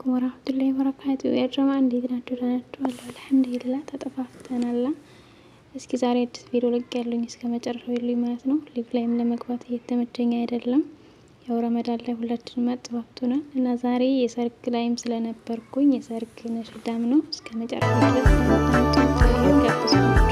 አለይኩም ወራህመቱላሂ ወበረካቱ። ያ ጀማ እንዴት ናችሁ? ደህና ናችሁ? አልሐምዱሊላህ ተጠፋፍተናል። እስኪ ዛሬ አዲስ ቪዲዮ ለቅቄያለሁኝ እስከ መጨረሻው ይሉኝ ማለት ነው። ሊቭ ላይም ለመግባት እየተመቸኝ አይደለም። ያው ረመዳን ላይ ሁላችንም አጥባብቶናል እና ዛሬ የሰርግ ላይም ስለነበርኩኝ የሰርግ ነሽዳም ነው። እስከ መጨረሻው ድረስ ጋብዛችሁ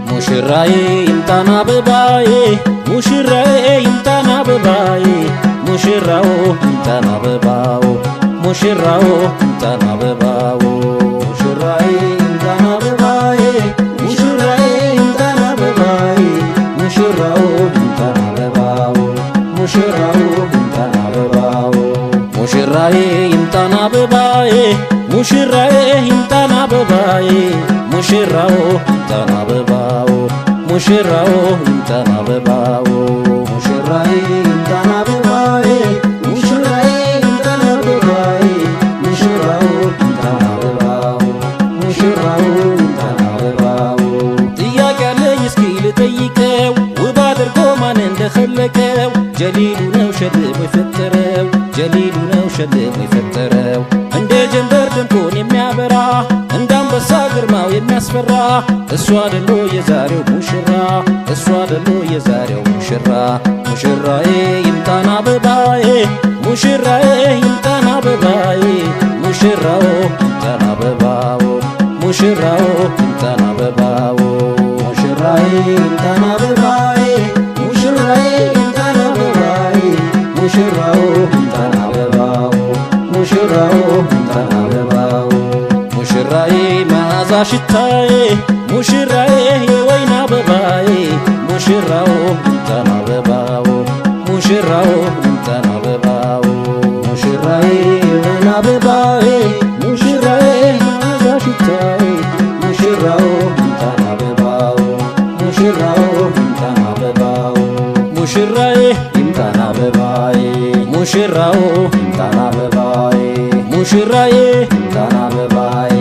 ሙሽራዬ ይምጣና አበባዬ ሙሽራዬ ይምጣና አበባዬ ሙሽራው ይምጣና አበባው ሙሽራው ይምጣና አበባው ሙሽራዬ ይምጣና አበባዬ ሙሽራዬ ይምጣና አበባዬ ሙሽራው ይምጣና አበባው ሙሽራው ይምጣና አበባው ሙሽራዬ ይምጣና አበባዬ ሙሽራዬ ይምጣና አበባዬ ሙሽራው ይምጣና አበባው ሙሽራው ይምጣና አበባው ሙሽራዬ ይምጣና አበባዬ ሙሽራዬ ይምጣና አበባዬ ሙሽራው ይምጣና አበባው ሙሽራው ይምጣና አበባው ጥያቄ አለኝ እስኪ ልጠይቀው ውብ አድርጎ ማን እንደኸለቀው ጀሊሉ ነው ሸልሞ የፈጠረው ጀሊሉ ነው ሸልሞ የፈጠረው እንደ ጀንበር ደምቆን የሚያበራ እንደ አንበሳ ግርማው የሚያስፈራ እሱ አይደሎ የዛሬው ሙሽራ እሱ አይደሎ የዛሬው ሙሽራ ሙሽራዬ ይምጣና አበባዬ ሙሽራዬ ይምጣና አበባዬ ሙሽራው ይምጣና አበባው ሙሽራው ይምጣና አበባው ሙሽራዬ ይምጣና አበባዬ ሙሽራዬ ይምጣና አበባዬ ሙሽራው ይምጣና አበባው ሙሽራው ይምጣና አበባው ሙሽራዬ መዓዛ ሽታዬ ሙሽራዬ የወይን አበባዬ ሙሽራው ይምጣና አበባው ሙሽራው ይምጣና አበባው ሙሽራዬ የወይን አበባዬ ሙሽራዬ መዓዛ ሽታዬ ሙሽራው ይምጣና አበባው ሙሽራው ይምጣና አበባው ሙሽራዬ ይምጣና አበባዬ ሙሽራው ይምጣና አበባዬ ሙሽራዬ ይምጣና አበባዬ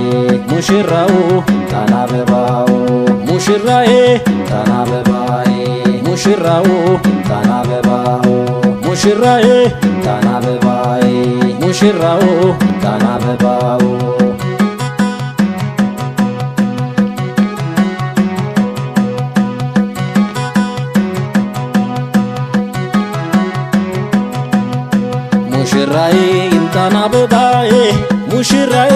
ሙሽራው ይምጣና አበባው ሙሽራዬ ይምጣና አበባዬ ሙሽራው ይምጣና አበባው ሙሽራዬ ይምጣና አበባዬ ሙሽራው ይምጣና አበባው ሙሽራዬ ይምጣና አበባዬ ሙሽራዬ